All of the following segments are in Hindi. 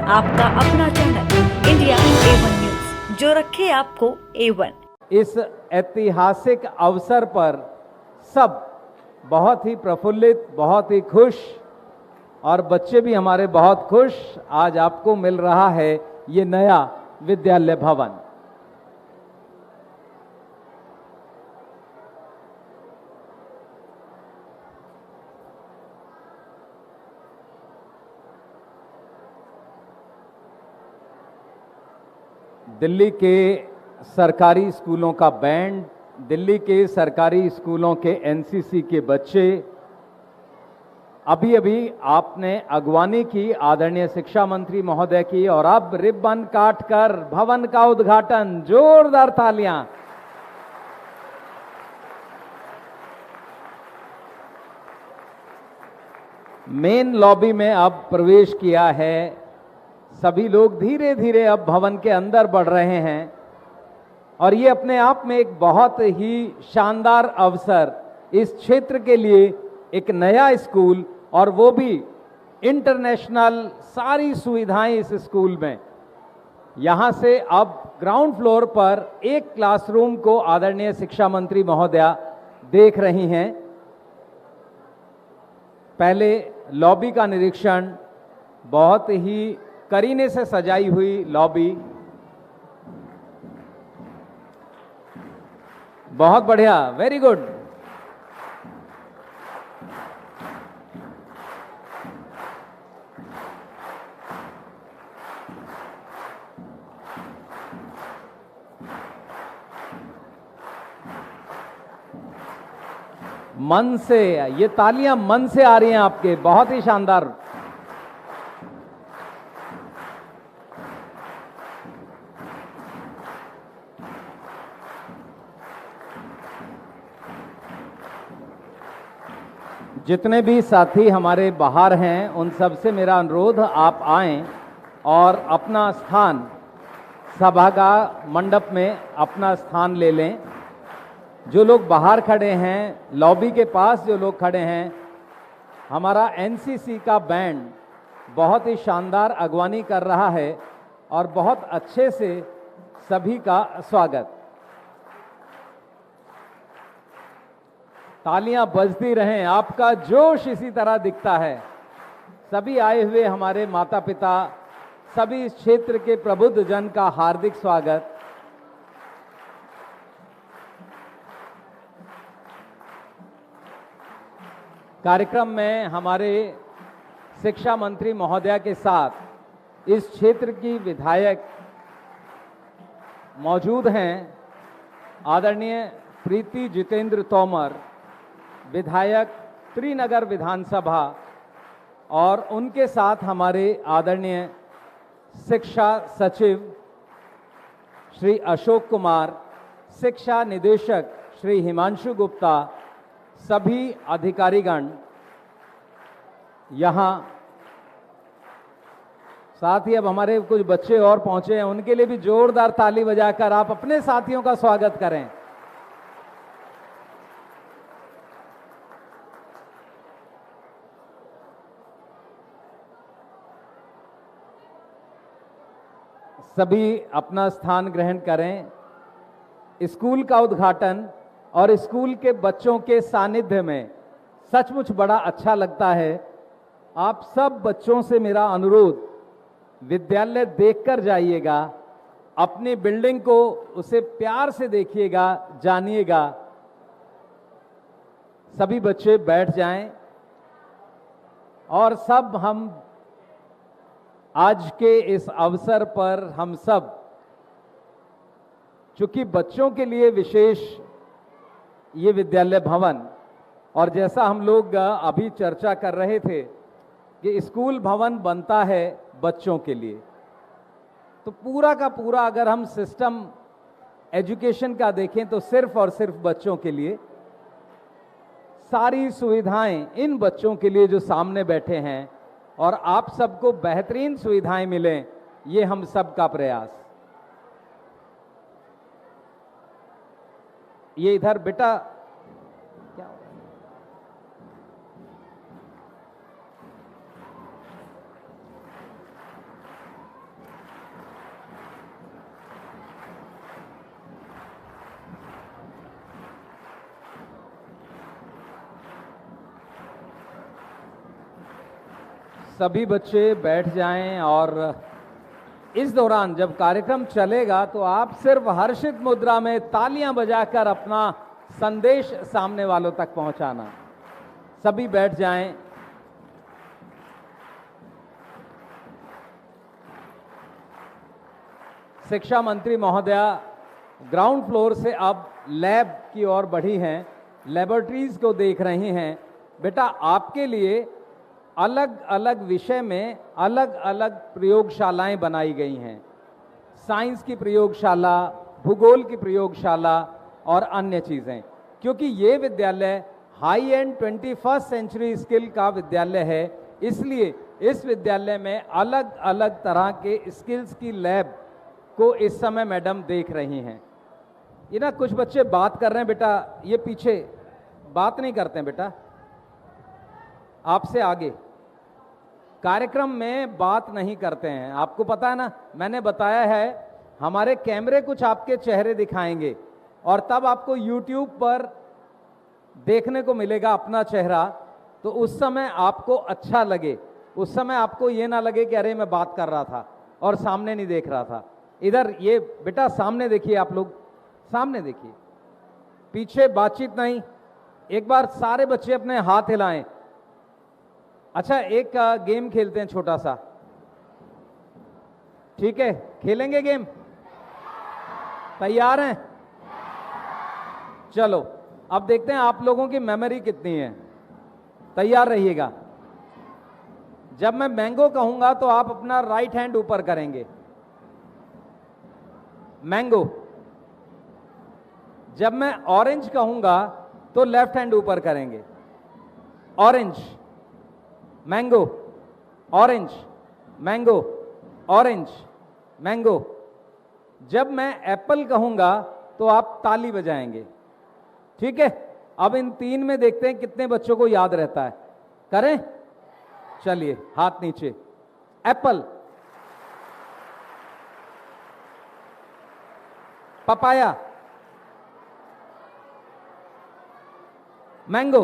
आपका अपना चैनल इंडिया A1 न्यूज, जो रखे आपको A1। इस ऐतिहासिक अवसर पर सब बहुत ही प्रफुल्लित, बहुत ही खुश, और बच्चे भी हमारे बहुत खुश। आज आपको मिल रहा है ये नया विद्यालय भवन। दिल्ली के सरकारी स्कूलों का बैंड, दिल्ली के सरकारी स्कूलों के एनसीसी के बच्चे, अभी अभी आपने अगवानी की आदरणीय शिक्षा मंत्री महोदय की, और अब रिबन काटकर भवन का उद्घाटन। जोरदार तालियां। मेन लॉबी में अब प्रवेश किया है। सभी लोग धीरे धीरे अब भवन के अंदर बढ़ रहे हैं, और ये अपने आप में एक बहुत ही शानदार अवसर, इस क्षेत्र के लिए एक नया स्कूल, और वो भी इंटरनेशनल, सारी सुविधाएं इस स्कूल में। यहां से अब ग्राउंड फ्लोर पर एक क्लासरूम को आदरणीय शिक्षा मंत्री महोदया देख रही हैं। पहले लॉबी का निरीक्षण, बहुत ही करीने से सजाई हुई लॉबी, बहुत बढ़िया, वेरी गुड। मन से, ये तालियां मन से आ रही हैं आपके, बहुत ही शानदार। जितने भी साथी हमारे बाहर हैं, उन सब से मेरा अनुरोध, आप आएं और अपना स्थान सभा का मंडप में अपना स्थान ले लें। जो लोग बाहर खड़े हैं, लॉबी के पास जो लोग खड़े हैं, हमारा एनसीसी का बैंड बहुत ही शानदार अगवानी कर रहा है, और बहुत अच्छे से सभी का स्वागत। तालियां बजती रहें, आपका जोश इसी तरह दिखता है। सभी आए हुए हमारे माता पिता, सभी इस क्षेत्र के प्रबुद्ध जन का हार्दिक स्वागत। कार्यक्रम में हमारे शिक्षा मंत्री महोदया के साथ इस क्षेत्र की विधायक मौजूद हैं। आदरणीय प्रीति जितेंद्र तोमर, विधायक त्रिनगर विधानसभा, और उनके साथ हमारे आदरणीय शिक्षा सचिव श्री अशोक कुमार, शिक्षा निदेशक श्री हिमांशु गुप्ता, सभी अधिकारीगण यहाँ। साथ ही अब हमारे कुछ बच्चे और पहुंचे हैं, उनके लिए भी जोरदार ताली बजाकर आप अपने साथियों का स्वागत करें। सभी अपना स्थान ग्रहण करें। स्कूल का उद्घाटन और स्कूल के बच्चों के सानिध्य में सचमुच बड़ा अच्छा लगता है। आप सब बच्चों से मेरा अनुरोध, विद्यालय देखकर जाइएगा, अपनी बिल्डिंग को उसे प्यार से देखिएगा, जानिएगा। सभी बच्चे बैठ जाएं, और सब हम आज के इस अवसर पर हम सब, चूंकि बच्चों के लिए विशेष ये विद्यालय भवन, और जैसा हम लोग अभी चर्चा कर रहे थे कि स्कूल भवन बनता है बच्चों के लिए, तो पूरा का पूरा अगर हम सिस्टम एजुकेशन का देखें तो सिर्फ और सिर्फ बच्चों के लिए। सारी सुविधाएं इन बच्चों के लिए जो सामने बैठे हैं, और आप सबको बेहतरीन सुविधाएं मिलें, ये हम सब का प्रयास। ये इधर बेटा, क्या हो रहा है? सभी बच्चे बैठ जाएं और इस दौरान जब कार्यक्रम चलेगा तो आप सिर्फ हर्षित मुद्रा में तालियां बजाकर अपना संदेश सामने वालों तक पहुंचाना। सभी बैठ जाएं। शिक्षा मंत्री महोदया ग्राउंड फ्लोर से अब लैब की ओर बढ़ी हैं, लेबोरेटरीज को देख रही हैं। बेटा, आपके लिए अलग अलग विषय में अलग अलग प्रयोगशालाएं बनाई गई हैं। साइंस की प्रयोगशाला, भूगोल की प्रयोगशाला और अन्य चीजें, क्योंकि ये विद्यालय high end 21st century skill का विद्यालय है, इसलिए इस विद्यालय में अलग अलग तरह के स्किल्स की लैब को इस समय मैडम देख रही हैं। ये ना कुछ बच्चे बात कर रहे हैं बेटा, ये पीछे बात नहीं करते हैं बेटा, आपसे आगे कार्यक्रम में बात नहीं करते हैं। आपको पता है ना, मैंने बताया है हमारे कैमरे कुछ आपके चेहरे दिखाएंगे और तब आपको YouTube पर देखने को मिलेगा अपना चेहरा। तो उस समय आपको अच्छा लगे, उस समय आपको ये ना लगे कि अरे मैं बात कर रहा था और सामने नहीं देख रहा था। इधर ये बेटा सामने देखिए, आप लोग सामने देखिए, पीछे बातचीत नहीं। एक बार सारे बच्चे अपने हाथ हिलाएं। अच्छा, एक गेम खेलते हैं छोटा सा, ठीक है? खेलेंगे गेम, तैयार हैं? चलो अब देखते हैं आप लोगों की मेमोरी कितनी है। तैयार रहिएगा। जब मैं मैंगो कहूंगा तो आप अपना राइट हैंड ऊपर करेंगे, मैंगो। जब मैं ऑरेंज कहूंगा तो लेफ्ट हैंड ऊपर करेंगे, orange, mango, orange, mango, orange, mango. जब मैं एप्पल कहूंगा तो आप ताली बजाएंगे, ठीक है? अब इन तीन में देखते हैं कितने बच्चों को याद रहता है। करें? चलिए, हाथ नीचे। Apple, papaya, mango,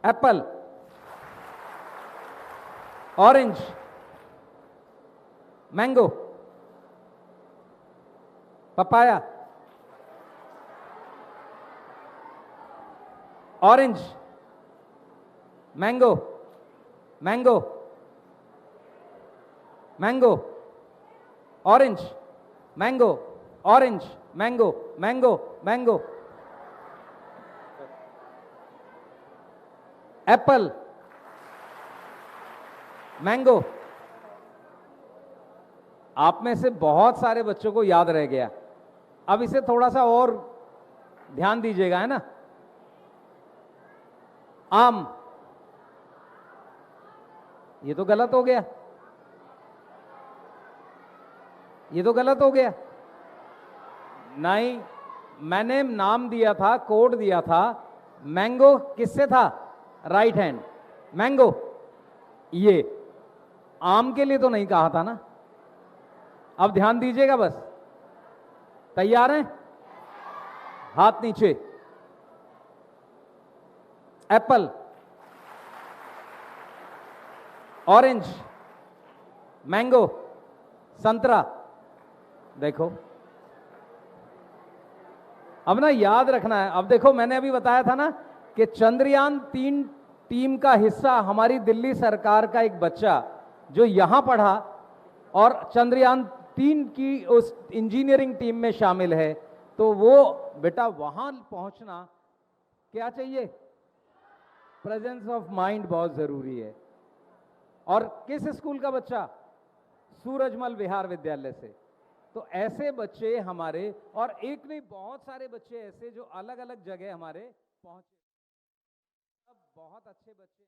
Apple, orange, mango, papaya, orange, mango, mango, mango, orange, mango, orange, mango, mango, mango, Apple, mango. आप में से बहुत सारे बच्चों को याद रह गया। अब इसे थोड़ा सा और ध्यान दीजिएगा, है ना? आम, ये तो गलत हो गया, ये तो गलत हो गया। नहीं, मैंने नाम दिया था, कोड दिया था। मैंगो किससे था? Right hand, mango. ये आम के लिए तो नहीं कहा था ना। अब ध्यान दीजिएगा बस। तैयार हैं? हाथ नीचे। एप्पल, ऑरेंज, मैंगो, संतरा। देखो, अब ना याद रखना है। अब देखो, मैंने अभी बताया था ना कि चंद्रयान 3 टीम का हिस्सा हमारी दिल्ली सरकार का एक बच्चा जो यहां पढ़ा और चंद्रयान 3 की उस इंजीनियरिंग टीम में शामिल है, तो वो बेटा वहां पहुंचना क्या चाहिए? प्रेजेंस ऑफ माइंड बहुत जरूरी है। और किस स्कूल का बच्चा? सूरजमल विहार विद्यालय से। तो ऐसे बच्चे हमारे, और एक नहीं बहुत सारे बच्चे ऐसे जो अलग अलग जगह हमारे पहुंचे, बहुत अच्छे बच्चे।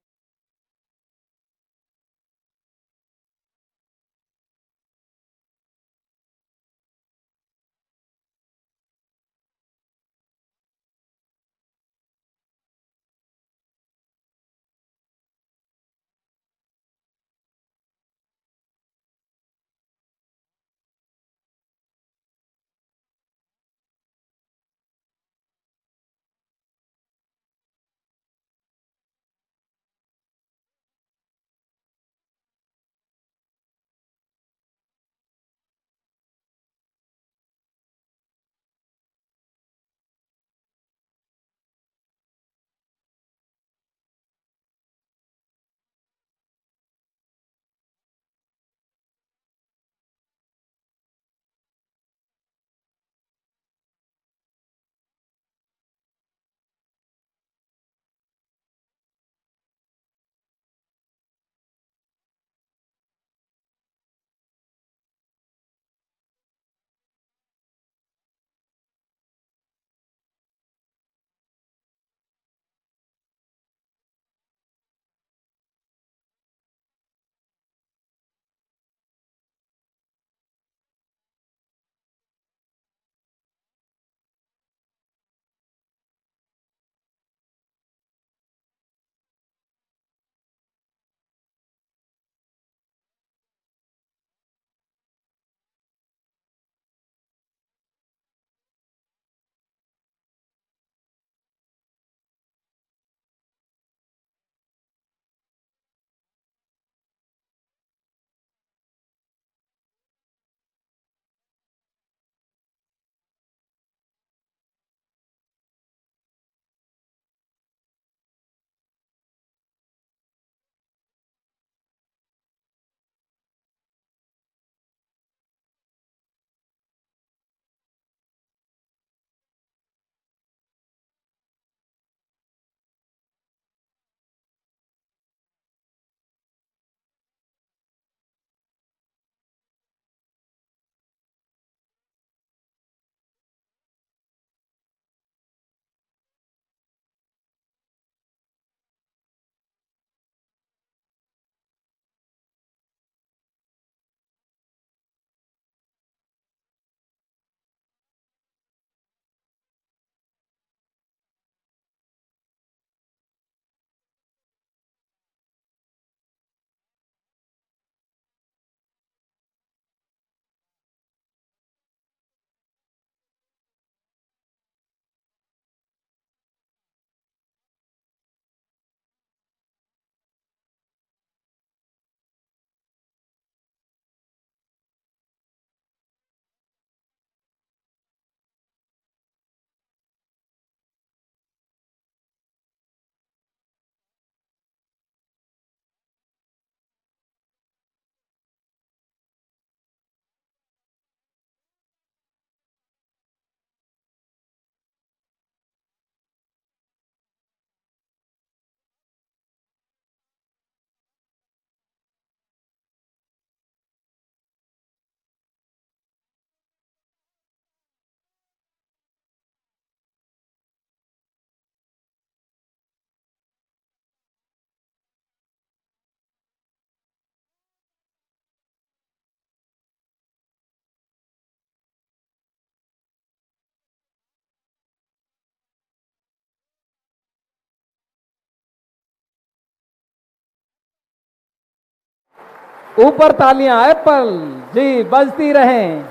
ऊपर तालियां, एप्पल जी बजती रहें।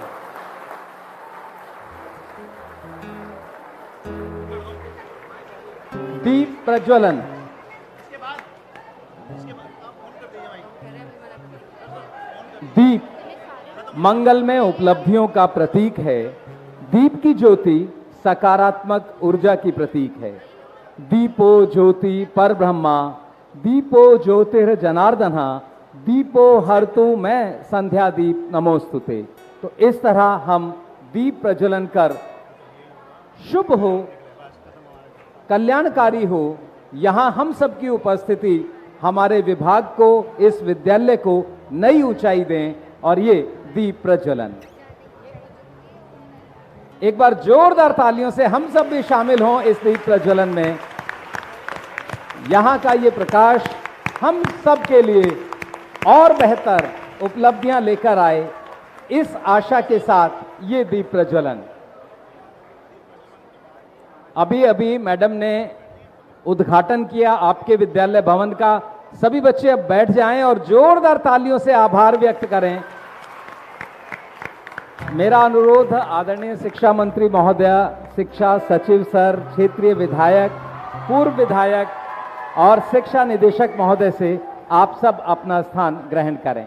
दीप प्रज्वलन। दीप मंगल में उपलब्धियों का प्रतीक है। दीप की ज्योति सकारात्मक ऊर्जा की प्रतीक है। दीपो ज्योति परब्रह्मा, दीपो ज्योतिर्जनार्दन, दीपो हरतु मैं संध्या दीप नमोस्तुते। तो इस तरह हम दीप प्रज्वलन कर शुभ हो, कल्याणकारी हो, यहां हम सबकी उपस्थिति हमारे विभाग को, इस विद्यालय को नई ऊंचाई दें। और ये दीप प्रज्वलन, एक बार जोरदार तालियों से हम सब भी शामिल हों इस दीप प्रज्वलन में। यहां का ये प्रकाश हम सब के लिए और बेहतर उपलब्धियां लेकर आए, इस आशा के साथ ये दीप प्रज्वलन। अभी अभी मैडम ने उद्घाटन किया आपके विद्यालय भवन का। सभी बच्चे अब बैठ जाएं और जोरदार तालियों से आभार व्यक्त करें। मेरा अनुरोध आदरणीय शिक्षा मंत्री महोदया, शिक्षा सचिव सर, क्षेत्रीय विधायक, पूर्व विधायक और शिक्षा निदेशक महोदय से आप सब अपना स्थान ग्रहण करें।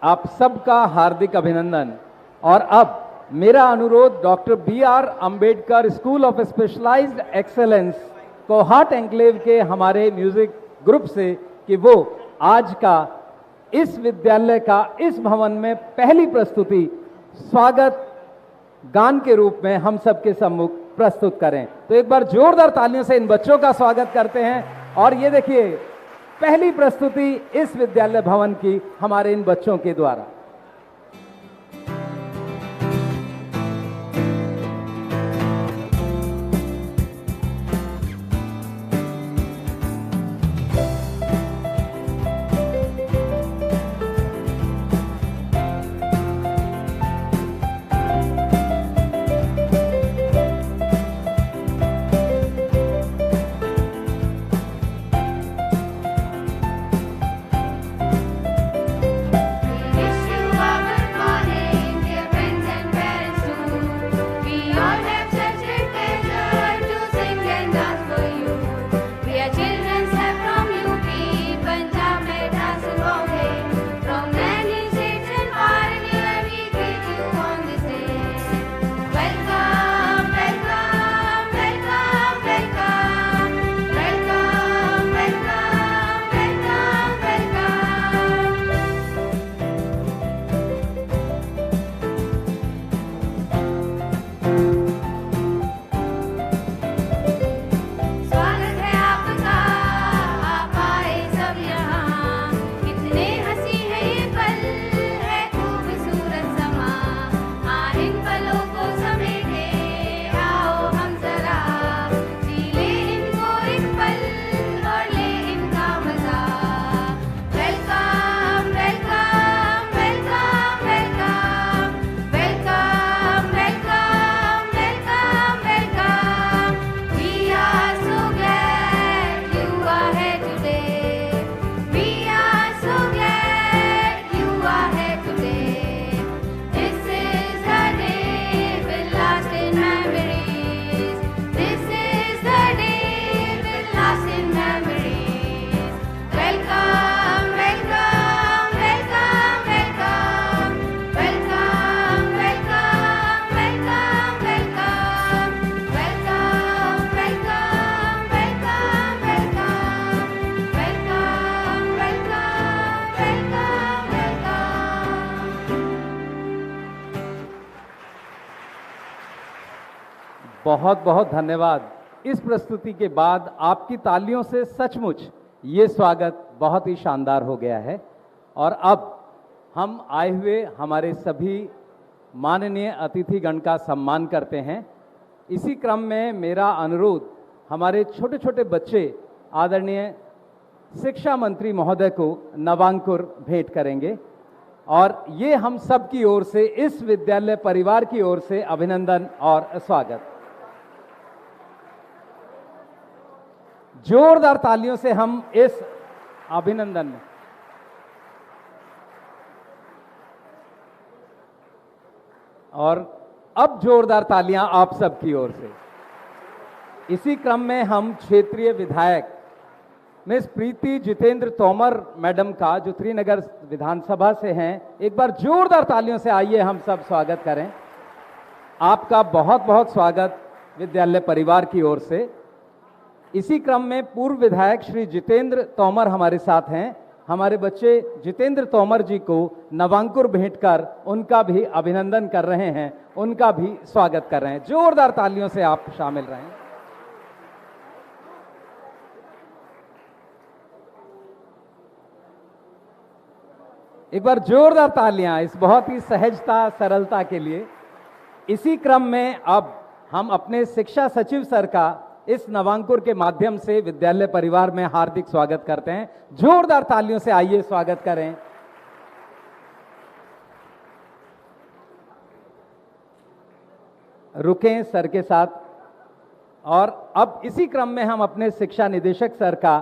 आप सबका हार्दिक अभिनंदन। और अब मेरा अनुरोध doctor B R. Ambedkar school of specialized excellence Kohat enclave के हमारे म्यूजिक ग्रुप से कि वो आज का इस विद्यालय का इस भवन में पहली प्रस्तुति स्वागत गान के रूप में हम सबके सम्मुख प्रस्तुत करें। तो एक बार जोरदार तालियों से इन बच्चों का स्वागत करते हैं। और ये देखिए, पहली प्रस्तुति इस विद्यालय भवन की हमारे इन बच्चों के द्वारा। बहुत बहुत धन्यवाद। इस प्रस्तुति के बाद आपकी तालियों से सचमुच ये स्वागत बहुत ही शानदार हो गया है। और अब हम आए हुए हमारे सभी माननीय अतिथिगण का सम्मान करते हैं। इसी क्रम में मेरा अनुरोध हमारे छोटे छोटे बच्चे आदरणीय शिक्षा मंत्री महोदय को नवांकुर भेंट करेंगे। और ये हम सब की ओर से, इस विद्यालय परिवार की ओर से अभिनंदन और स्वागत। जोरदार तालियों से हम इस अभिनंदन में और अब जोरदार तालियां आप सब की ओर से। इसी क्रम में हम क्षेत्रीय विधायक मिस प्रीति जितेंद्र तोमर मैडम का, जो त्रिनगर विधानसभा से हैं, एक बार जोरदार तालियों से आइए हम सब स्वागत करें। आपका बहुत बहुत स्वागत विद्यालय परिवार की ओर से। इसी क्रम में पूर्व विधायक श्री जितेंद्र तोमर हमारे साथ हैं। हमारे बच्चे जितेंद्र तोमर जी को नवांकुर भेंट कर उनका भी अभिनंदन कर रहे हैं, उनका भी स्वागत कर रहे हैं। जोरदार तालियों से आप शामिल रहें। एक बार जोरदार तालियां इस बहुत ही सहजता सरलता के लिए। इसी क्रम में अब हम अपने शिक्षा सचिव सर का इस नवांकुर के माध्यम से विद्यालय परिवार में हार्दिक स्वागत करते हैं। जोरदार तालियों से आइए स्वागत करें। रुकें सर के साथ। और अब इसी क्रम में हम अपने शिक्षा निदेशक सर का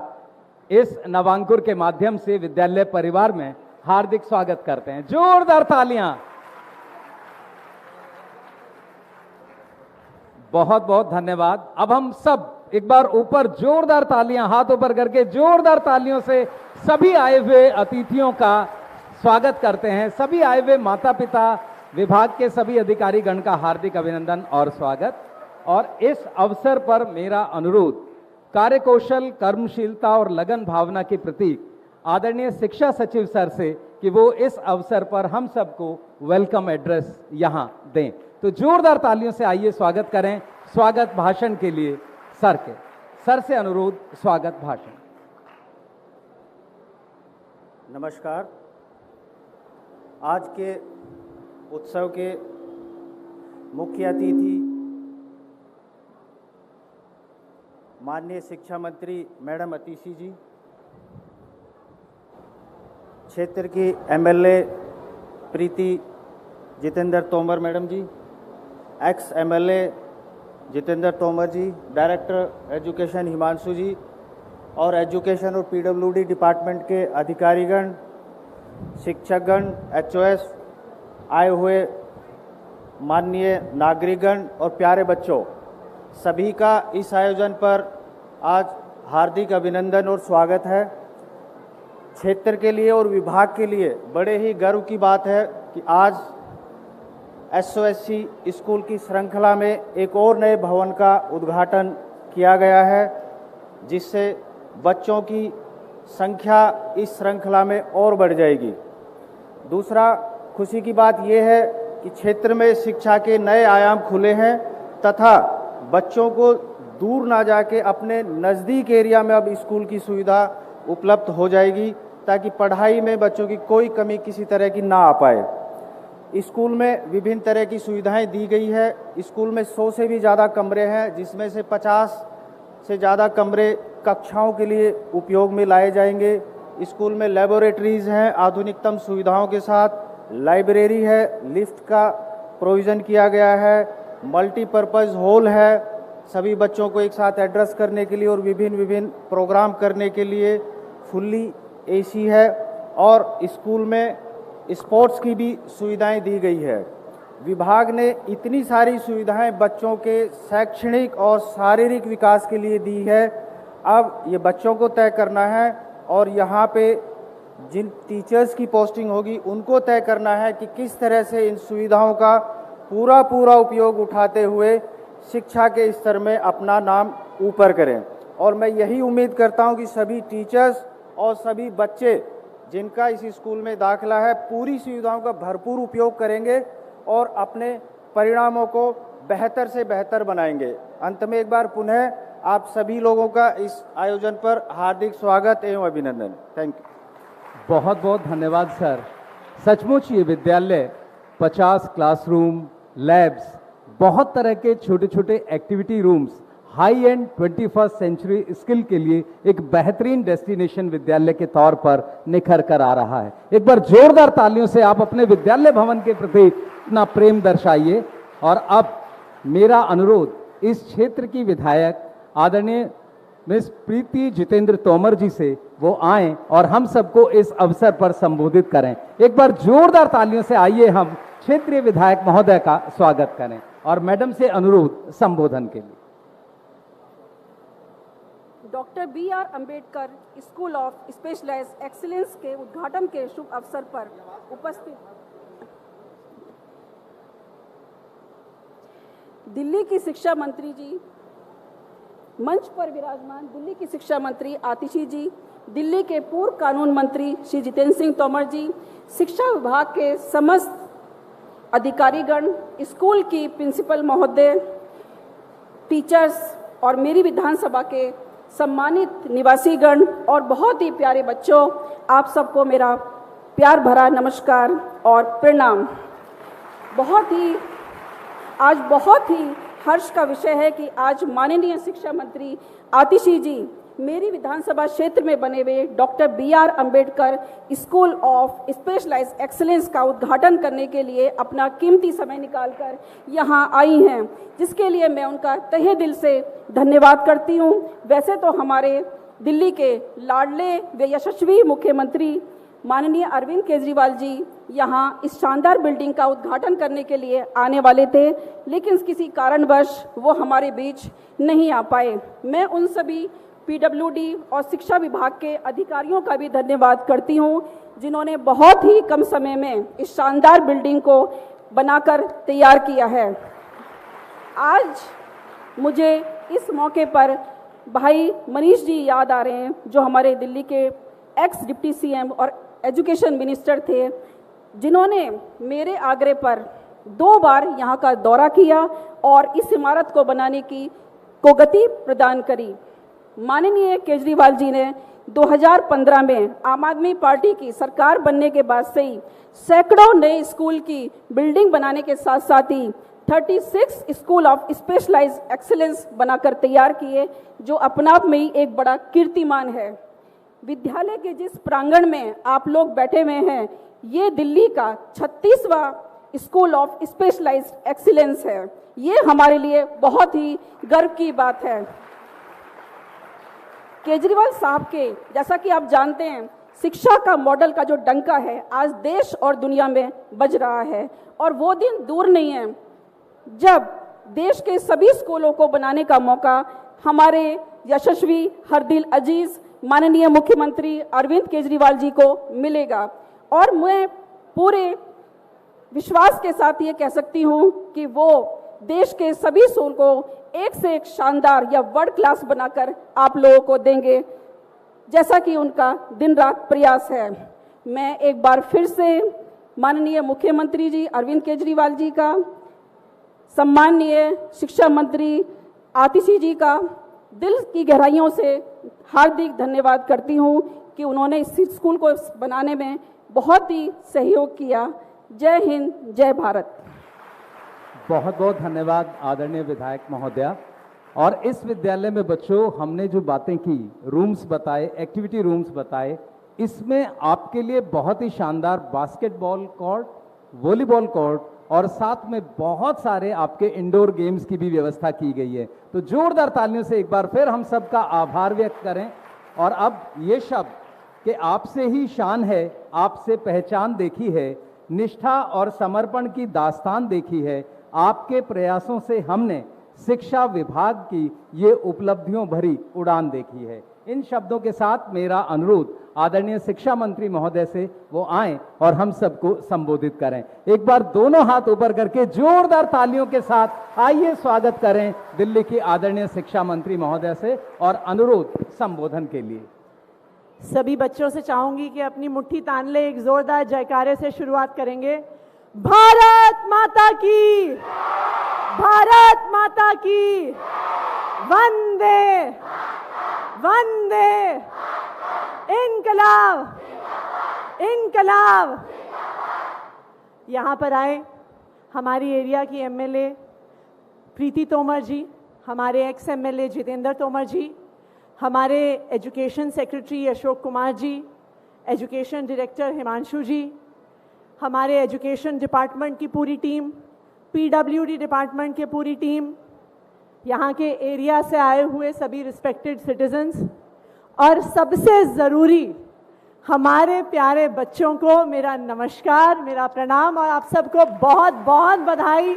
इस नवांकुर के माध्यम से विद्यालय परिवार में हार्दिक स्वागत करते हैं। जोरदार तालियां। बहुत बहुत धन्यवाद। अब हम सब एक बार ऊपर जोरदार तालियां, हाथ ऊपर करके जोरदार तालियों से सभी आए हुए अतिथियों का स्वागत करते हैं। सभी आए हुए माता पिता, विभाग के सभी अधिकारी गण का हार्दिक अभिनंदन और स्वागत। और इस अवसर पर मेरा अनुरोध, कार्यकौशल, कर्मशीलता और लगन भावना के प्रतीक आदरणीय शिक्षा सचिव सर से कि वो इस अवसर पर हम सबको वेलकम एड्रेस यहां दें। तो जोरदार तालियों से आइए स्वागत करें। स्वागत भाषण के लिए सर के, सर से अनुरोध, स्वागत भाषण। नमस्कार। आज के उत्सव के मुख्य अतिथि माननीय शिक्षा मंत्री मैडम अतिशी जी, क्षेत्र की एमएलए प्रीति जितेंद्र तोमर मैडम जी, एक्स एमएलए जितेंद्र तोमर जी, डायरेक्टर एजुकेशन हिमांशु जी और एजुकेशन और पीडब्ल्यूडी डिपार्टमेंट के अधिकारीगण, शिक्षकगण, एचओएस, आए हुए माननीय नागरिकगण और प्यारे बच्चों, सभी का इस आयोजन पर आज हार्दिक अभिनंदन और स्वागत है। क्षेत्र के लिए और विभाग के लिए बड़े ही गर्व की बात है कि आज एसओएससी स्कूल की श्रृंखला में एक और नए भवन का उद्घाटन किया गया है, जिससे बच्चों की संख्या इस श्रृंखला में और बढ़ जाएगी। दूसरा खुशी की बात यह है कि क्षेत्र में शिक्षा के नए आयाम खुले हैं तथा बच्चों को दूर ना जाके अपने नज़दीक एरिया में अब स्कूल की सुविधा उपलब्ध हो जाएगी, ताकि पढ़ाई में बच्चों की कोई कमी किसी तरह की ना आ पाए। स्कूल में विभिन्न तरह की सुविधाएं दी गई है। स्कूल में 100 से भी ज़्यादा कमरे हैं, जिसमें से 50 से ज़्यादा कमरे कक्षाओं के लिए उपयोग में लाए जाएंगे। स्कूल में लेबोरेटरीज़ हैं आधुनिकतम सुविधाओं के साथ, लाइब्रेरी है, लिफ्ट का प्रोविज़न किया गया है, मल्टीपर्पज़ हॉल है सभी बच्चों को एक साथ एड्रेस करने के लिए और विभिन्न प्रोग्राम करने के लिए, फुल्ली एसी है और स्कूल में स्पोर्ट्स की भी सुविधाएं दी गई है। विभाग ने इतनी सारी सुविधाएं बच्चों के शैक्षणिक और शारीरिक विकास के लिए दी है। अब ये बच्चों को तय करना है और यहाँ पे जिन टीचर्स की पोस्टिंग होगी उनको तय करना है कि किस तरह से इन सुविधाओं का पूरा उपयोग उठाते हुए शिक्षा के स्तर में अपना नाम ऊपर करें। और मैं यही उम्मीद करता हूँ कि सभी टीचर्स और सभी बच्चे जिनका इस स्कूल में दाखिला है पूरी सुविधाओं का भरपूर उपयोग करेंगे और अपने परिणामों को बेहतर से बेहतर बनाएंगे। अंत में एक बार पुनः आप सभी लोगों का इस आयोजन पर हार्दिक स्वागत एवं अभिनंदन। Thank you. बहुत बहुत धन्यवाद सर। सचमुच ये विद्यालय 50 क्लासरूम, लैब्स, बहुत तरह के छोटे छोटे activity rooms, high end 21st century skill के लिए एक बेहतरीन डेस्टिनेशन विद्यालय के तौर पर निखर कर आ रहा है। एक बार जोरदार तालियों से आप अपने विद्यालय भवन के प्रति अपना प्रेम दर्शाइए। और अब मेरा अनुरोध इस क्षेत्र की विधायक आदरणीय मिस प्रीति जितेंद्र तोमर जी से वो आएं और हम सबको इस अवसर पर संबोधित करें। एक बार जोरदार तालियों से आइए हम क्षेत्रीय विधायक महोदय का स्वागत करें और मैडम से अनुरोध संबोधन के लिए। Doctor B.R. Ambedkar school of specialized excellence के उद्घाटन के शुभ अवसर पर उपस्थित दिल्ली की शिक्षा मंत्री जी, मंच पर विराजमान दिल्ली की शिक्षा मंत्री आतिशी जी, दिल्ली के पूर्व कानून मंत्री श्री जितेंद्र सिंह तोमर जी, शिक्षा विभाग के समस्त अधिकारीगण, स्कूल की प्रिंसिपल महोदय, टीचर्स और मेरी विधानसभा के सम्मानित निवासीगण और बहुत ही प्यारे बच्चों, आप सबको मेरा प्यार भरा नमस्कार और प्रणाम। आज बहुत ही हर्ष का विषय है कि आज माननीय शिक्षा मंत्री आतिशी जी मेरी विधानसभा क्षेत्र में बने हुए doctor B.R. Ambedkar school of specialized excellence का उद्घाटन करने के लिए अपना कीमती समय निकालकर यहां आई हैं, जिसके लिए मैं उनका तहे दिल से धन्यवाद करती हूं। वैसे तो हमारे दिल्ली के लाडले व यशस्वी मुख्यमंत्री माननीय अरविंद केजरीवाल जी यहां इस शानदार बिल्डिंग का उद्घाटन करने के लिए आने वाले थे, लेकिन किसी कारणवश वो हमारे बीच नहीं आ पाए। मैं उन सभी PWD और शिक्षा विभाग के अधिकारियों का भी धन्यवाद करती हूं, जिन्होंने बहुत ही कम समय में इस शानदार बिल्डिंग को बनाकर तैयार किया है। आज मुझे इस मौके पर भाई मनीष जी याद आ रहे हैं, जो हमारे दिल्ली के एक्स डिप्टी CM और एजुकेशन मिनिस्टर थे, जिन्होंने मेरे आग्रह पर 2 बार यहाँ का दौरा किया और इस इमारत को बनाने को गति प्रदान करी। माननीय केजरीवाल जी ने 2015 में आम आदमी पार्टी की सरकार बनने के बाद से ही सैकड़ों नए स्कूल की बिल्डिंग बनाने के साथ साथ ही 36 स्कूल ऑफ स्पेशलाइज्ड एक्सीलेंस बनाकर तैयार किए, जो अपने आप में ही एक बड़ा कीर्तिमान है। विद्यालय के जिस प्रांगण में आप लोग बैठे हुए हैं, ये दिल्ली का 36वां स्कूल ऑफ स्पेशलाइज्ड एक्सीलेंस है। ये हमारे लिए बहुत ही गर्व की बात है। केजरीवाल साहब के, जैसा कि आप जानते हैं, शिक्षा का मॉडल का जो डंका है आज देश और दुनिया में बज रहा है, और वो दिन दूर नहीं है जब देश के सभी स्कूलों को बनाने का मौका हमारे यशस्वी हरदिल अजीज माननीय मुख्यमंत्री अरविंद केजरीवाल जी को मिलेगा। और मैं पूरे विश्वास के साथ ये कह सकती हूँ कि वो देश के सभी स्कूल को एक से एक शानदार या वर्ल्ड क्लास बनाकर आप लोगों को देंगे, जैसा कि उनका दिन रात प्रयास है। मैं एक बार फिर से माननीय मुख्यमंत्री जी अरविंद केजरीवाल जी का, सम्माननीय शिक्षा मंत्री आतिशी जी का दिल की गहराइयों से हार्दिक धन्यवाद करती हूँ कि उन्होंने इस स्कूल को बनाने में बहुत ही सहयोग किया। जय हिंद, जय भारत। बहुत बहुत धन्यवाद आदरणीय विधायक महोदया। और इस विद्यालय में बच्चों, हमने जो बातें की, रूम्स बताए, एक्टिविटी रूम्स बताए, इसमें आपके लिए बहुत ही शानदार बास्केटबॉल कोर्ट, वॉलीबॉल कोर्ट और साथ में बहुत सारे आपके इंडोर गेम्स की भी व्यवस्था की गई है। तो जोरदार तालियों से एक बार फिर हम सबका आभार व्यक्त करें। और अब ये शब्द कि आपसे ही शान है, आपसे पहचान देखी है, निष्ठा और समर्पण की दास्तान देखी है, आपके प्रयासों से हमने शिक्षा विभाग की ये उपलब्धियों भरी उड़ान देखी है। इन शब्दों के साथ मेरा अनुरोध आदरणीय शिक्षा मंत्री महोदय से वो आएं और हम सबको संबोधित करें। एक बार दोनों हाथ ऊपर करके जोरदार तालियों के साथ आइए स्वागत करें दिल्ली की आदरणीय शिक्षा मंत्री महोदय से और अनुरोध संबोधन के लिए। सभी बच्चों से चाहूंगी कि अपनी मुट्ठी तान ले, एक जोरदार जयकारे से शुरुआत करेंगे। भारत माता की, भारत माता की, वंदे वंदे, इनकलाब इनकलाब। यहाँ पर आए हमारी एरिया की MLA प्रीति तोमर जी, हमारे एक्स एमएलए जितेंद्र तोमर जी, हमारे education secretary Ashok Kumar ji, education director Himanshu जी, हमारे एजुकेशन डिपार्टमेंट की पूरी टीम, पीडब्ल्यूडी डिपार्टमेंट की पूरी टीम, यहाँ के एरिया से आए हुए सभी रिस्पेक्टेड सिटीजन्स, और सबसे ज़रूरी हमारे प्यारे बच्चों को मेरा नमस्कार, मेरा प्रणाम, और आप सबको बहुत बहुत बधाई,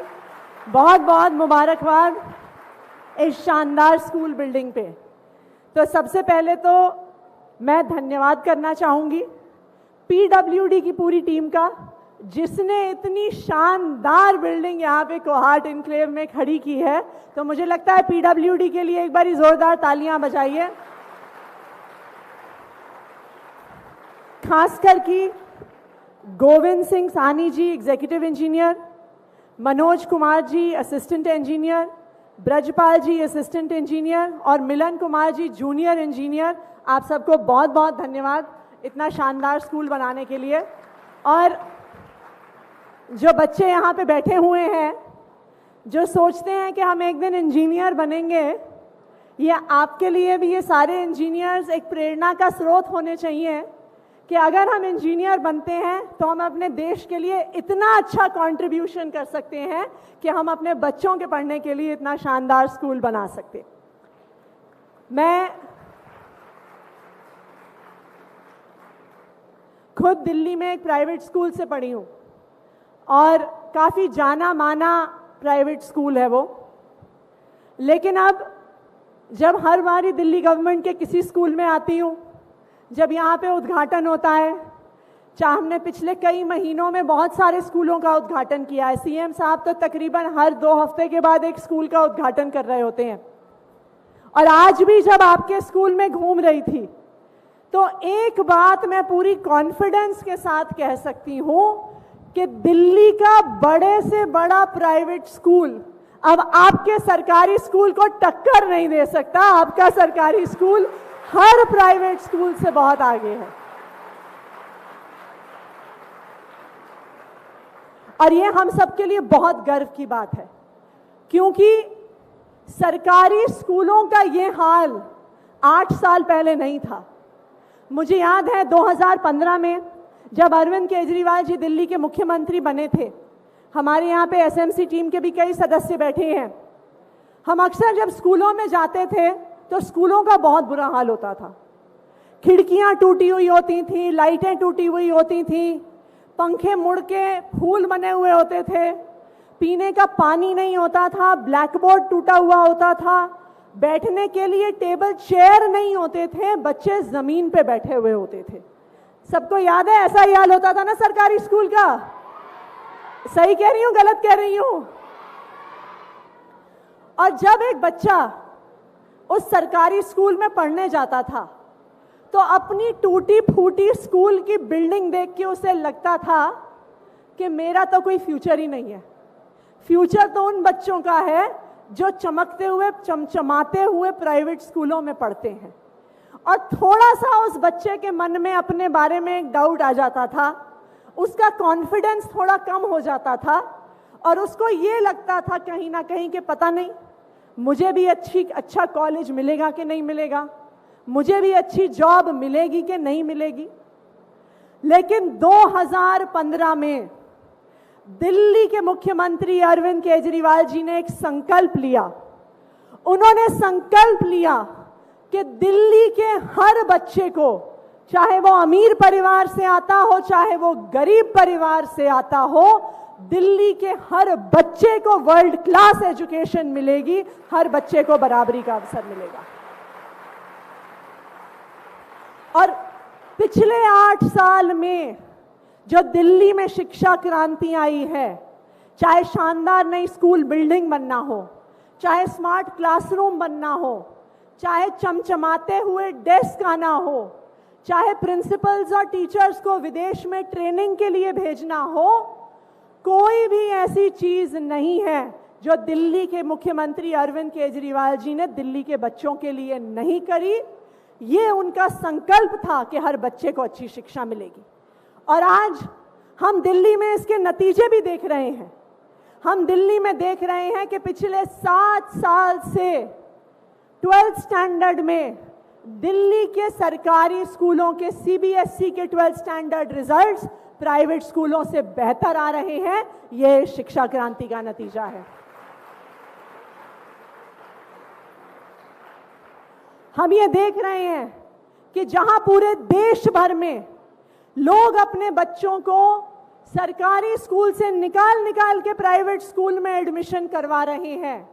बहुत बहुत मुबारकबाद इस शानदार स्कूल बिल्डिंग पे। तो सबसे पहले तो मैं धन्यवाद करना चाहूँगी पीडब्ल्यूडी की पूरी टीम का, जिसने इतनी शानदार बिल्डिंग यहाँ पे कोहाट इनक्लेव में खड़ी की है। तो मुझे लगता है पीडब्ल्यूडी के लिए एक बारी जोरदार तालियां बजाइए। खासकर कि गोविंद सिंह सानी जी executive engineer, Manoj Kumar ji assistant engineer, Brajpal जी असिस्टेंट इंजीनियर और मिलन कुमार जी जूनियर इंजीनियर, आप सबको बहुत बहुत धन्यवाद इतना शानदार स्कूल बनाने के लिए। और जो बच्चे यहाँ पे बैठे हुए हैं, जो सोचते हैं कि हम एक दिन इंजीनियर बनेंगे, ये आपके लिए भी ये सारे इंजीनियर्स एक प्रेरणा का स्रोत होने चाहिए कि अगर हम इंजीनियर बनते हैं तो हम अपने देश के लिए इतना अच्छा कंट्रीब्यूशन कर सकते हैं कि हम अपने बच्चों के पढ़ने के लिए इतना शानदार स्कूल बना सकते। मैं खुद दिल्ली में एक प्राइवेट स्कूल से पढ़ी हूँ और काफ़ी जाना माना प्राइवेट स्कूल है वो, लेकिन अब जब हर बारी दिल्ली गवर्नमेंट के किसी स्कूल में आती हूँ, जब यहाँ पे उद्घाटन होता है, चाहे हमने पिछले कई महीनों में बहुत सारे स्कूलों का उद्घाटन किया है, सीएम साहब तो तकरीबन हर 2 हफ्ते के बाद एक स्कूल का उद्घाटन कर रहे होते हैं, और आज भी जब आपके स्कूल में घूम रही थी तो एक बात मैं पूरी कॉन्फिडेंस के साथ कह सकती हूँ कि दिल्ली का बड़े से बड़ा प्राइवेट स्कूल अब आपके सरकारी स्कूल को टक्कर नहीं दे सकता। आपका सरकारी स्कूल हर प्राइवेट स्कूल से बहुत आगे है, और ये हम सबके लिए बहुत गर्व की बात है, क्योंकि सरकारी स्कूलों का ये हाल 8 साल पहले नहीं था। मुझे याद है 2015 में जब अरविंद केजरीवाल जी दिल्ली के मुख्यमंत्री बने थे, हमारे यहाँ पे एसएमसी टीम के भी कई सदस्य बैठे हैं। हम अक्सर जब स्कूलों में जाते थे तो स्कूलों का बहुत बुरा हाल होता था। खिड़कियाँ टूटी हुई होती थी, लाइटें टूटी हुई होती थी, पंखे मुड़ के फूल बने हुए होते थे, पीने का पानी नहीं होता था, ब्लैक बोर्ड टूटा हुआ होता था, बैठने के लिए टेबल चेयर नहीं होते थे, बच्चे जमीन पे बैठे हुए होते थे। सबको याद है ऐसा ही हाल होता था ना सरकारी स्कूल का? सही कह रही हूँ, गलत कह रही हूँ? और जब एक बच्चा उस सरकारी स्कूल में पढ़ने जाता था तो अपनी टूटी फूटी स्कूल की बिल्डिंग देख के उसे लगता था कि मेरा तो कोई फ्यूचर ही नहीं है। फ्यूचर तो उन बच्चों का है जो चमकते हुए चमचमाते हुए प्राइवेट स्कूलों में पढ़ते हैं। और थोड़ा सा उस बच्चे के मन में अपने बारे में एक डाउट आ जाता था, उसका कॉन्फिडेंस थोड़ा कम हो जाता था, और उसको ये लगता था कहीं ना कहीं कि पता नहीं मुझे भी अच्छा कॉलेज मिलेगा कि नहीं मिलेगा, मुझे भी अच्छी जॉब मिलेगी कि नहीं मिलेगी। लेकिन 2015 में दिल्ली के मुख्यमंत्री अरविंद केजरीवाल जी ने एक संकल्प लिया। उन्होंने संकल्प लिया कि दिल्ली के हर बच्चे को, चाहे वो अमीर परिवार से आता हो चाहे वो गरीब परिवार से आता हो, दिल्ली के हर बच्चे को वर्ल्ड क्लास एजुकेशन मिलेगी, हर बच्चे को बराबरी का अवसर मिलेगा। और पिछले 8 साल में जो दिल्ली में शिक्षा क्रांति आई है, चाहे शानदार नई स्कूल बिल्डिंग बनना हो, चाहे स्मार्ट क्लासरूम बनना हो, चाहे चमचमाते हुए डेस्क आना हो, चाहे प्रिंसिपल्स और टीचर्स को विदेश में ट्रेनिंग के लिए भेजना हो, कोई भी ऐसी चीज नहीं है जो दिल्ली के मुख्यमंत्री अरविंद केजरीवाल जी ने दिल्ली के बच्चों के लिए नहीं करी। ये उनका संकल्प था कि हर बच्चे को अच्छी शिक्षा मिलेगी, और आज हम दिल्ली में इसके नतीजे भी देख रहे हैं। हम दिल्ली में देख रहे हैं कि पिछले 7 साल से 12th स्टैंडर्ड में दिल्ली के सरकारी स्कूलों के सीबीएसई के 12th स्टैंडर्ड रिजल्ट्स प्राइवेट स्कूलों से बेहतर आ रहे हैं। यह शिक्षा क्रांति का नतीजा है। हम ये देख रहे हैं कि जहां पूरे देश भर में लोग अपने बच्चों को सरकारी स्कूल से निकाल के प्राइवेट स्कूल में एडमिशन करवा रहे हैं,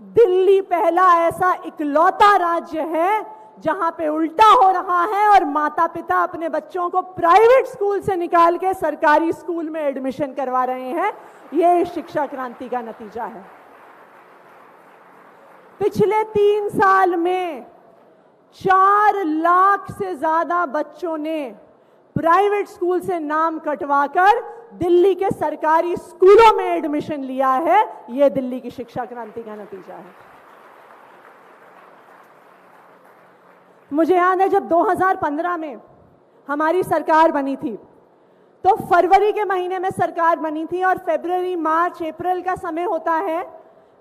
दिल्ली पहला ऐसा इकलौता राज्य है जहां पे उल्टा हो रहा है और माता पिता अपने बच्चों को प्राइवेट स्कूल से निकाल के सरकारी स्कूल में एडमिशन करवा रहे हैं। यह शिक्षा क्रांति का नतीजा है। पिछले 3 साल में 4 लाख से ज्यादा बच्चों ने प्राइवेट स्कूल से नाम कटवाकर दिल्ली के सरकारी स्कूलों में एडमिशन लिया है। यह दिल्ली की शिक्षा क्रांति का नतीजा है। मुझे याद है जब 2015 में हमारी सरकार बनी थी, तो फरवरी के महीने में सरकार बनी थी और फरवरी, मार्च, अप्रैल का समय होता है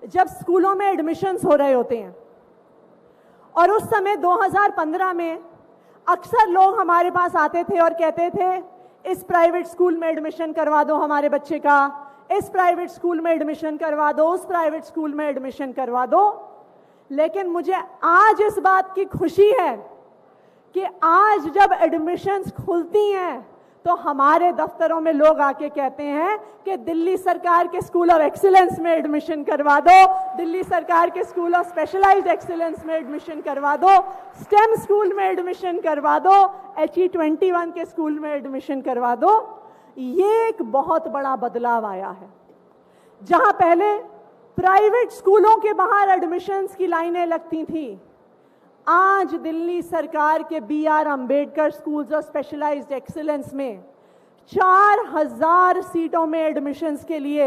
जब स्कूलों में एडमिशन्स हो रहे होते हैं। और उस समय 2015 में अक्सर लोग हमारे पास आते थे और कहते थे इस प्राइवेट स्कूल में एडमिशन करवा दो हमारे बच्चे का, इस प्राइवेट स्कूल में एडमिशन करवा दो, उस प्राइवेट स्कूल में एडमिशन करवा दो। लेकिन मुझे आज इस बात की खुशी है कि आज जब एडमिशन्स खुलती हैं तो हमारे दफ्तरों में लोग आके कहते हैं कि दिल्ली सरकार के स्कूल ऑफ एक्सीलेंस में एडमिशन करवा दो, दिल्ली सरकार के स्कूल ऑफ स्पेशलाइज्ड एक्सीलेंस में एडमिशन करवा दो, स्टेम स्कूल में एडमिशन करवा दो, HE21 के स्कूल में एडमिशन करवा दो। ये एक बहुत बड़ा बदलाव आया है। जहां पहले प्राइवेट स्कूलों के बाहर एडमिशन्स की लाइनें लगती थी, आज दिल्ली सरकार के BR Ambedkar schools of specialized excellence में 4000 सीटों में एडमिशन्स के लिए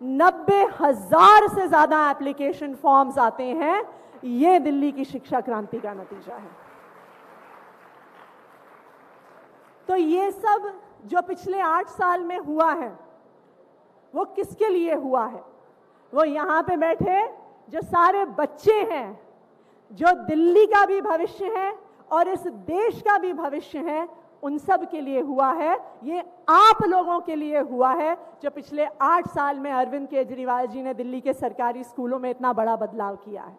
90,000 से ज्यादा एप्लीकेशन फॉर्म्स आते हैं। यह दिल्ली की शिक्षा क्रांति का नतीजा है। तो ये सब जो पिछले 8 साल में हुआ है वो किसके लिए हुआ है? वो यहां पे बैठे जो सारे बच्चे हैं, जो दिल्ली का भी भविष्य है और इस देश का भी भविष्य है, उन सब के लिए हुआ है। ये आप लोगों के लिए हुआ है जो पिछले 8 साल में अरविंद केजरीवाल जी ने दिल्ली के सरकारी स्कूलों में इतना बड़ा बदलाव किया है।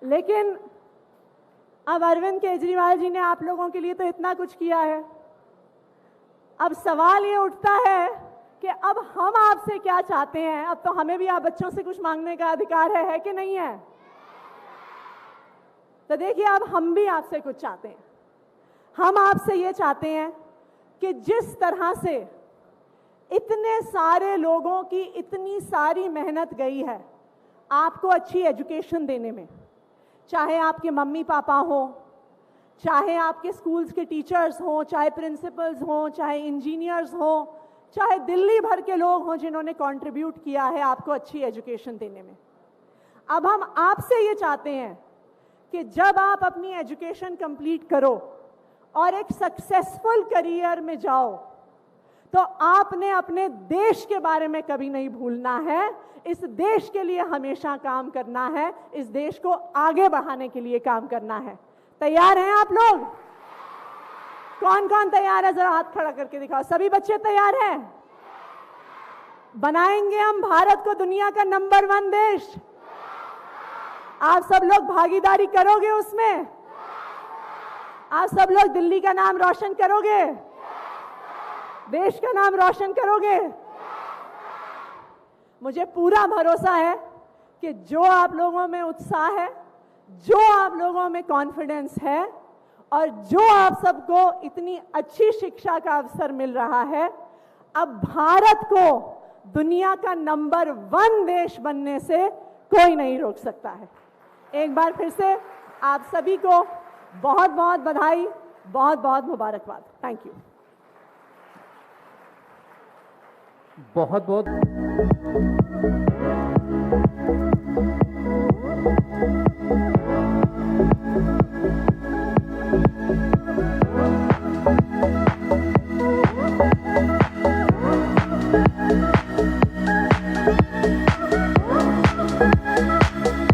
लेकिन अब अरविंद केजरीवाल जी ने आप लोगों के लिए तो इतना कुछ किया है। अब सवाल ये उठता है कि अब हम आपसे क्या चाहते हैं? अब तो हमें भी आप बच्चों से कुछ मांगने का अधिकार है कि नहीं है? तो देखिए, अब हम भी आपसे कुछ चाहते हैं। हम आपसे ये चाहते हैं कि जिस तरह से इतने सारे लोगों की इतनी सारी मेहनत गई है आपको अच्छी एजुकेशन देने में, चाहे आपके मम्मी पापा हो, चाहे आपके स्कूल्स के टीचर्स हों, चाहे प्रिंसिपल्स हों, चाहे इंजीनियर्स हों, चाहे दिल्ली भर के लोग हों जिन्होंने कंट्रीब्यूट किया है आपको अच्छी एजुकेशन देने में। अब हम आपसे ये चाहते हैं कि जब आप अपनी एजुकेशन कंप्लीट करो और एक सक्सेसफुल करियर में जाओ, तो आपने अपने देश के बारे में कभी नहीं भूलना है। इस देश के लिए हमेशा काम करना है, इस देश को आगे बढ़ाने के लिए काम करना है। तैयार हैं आप लोग? कौन कौन तैयार है? जरा हाथ खड़ा करके दिखाओ। सभी बच्चे तैयार हैं? बनाएंगे हम भारत को दुनिया का नंबर 1 देश। आप सब लोग भागीदारी करोगे उसमें? आप सब लोग दिल्ली का नाम रोशन करोगे? देश का नाम रोशन करोगे? मुझे पूरा भरोसा है कि जो आप लोगों में उत्साह है, जो आप लोगों में कॉन्फिडेंस है और जो आप सबको इतनी अच्छी शिक्षा का अवसर मिल रहा है, अब भारत को दुनिया का नंबर 1 देश बनने से कोई नहीं रोक सकता है। एक बार फिर से आप सभी को बहुत बहुत बधाई, बहुत बहुत मुबारकबाद। Thank you. बहुत बहुत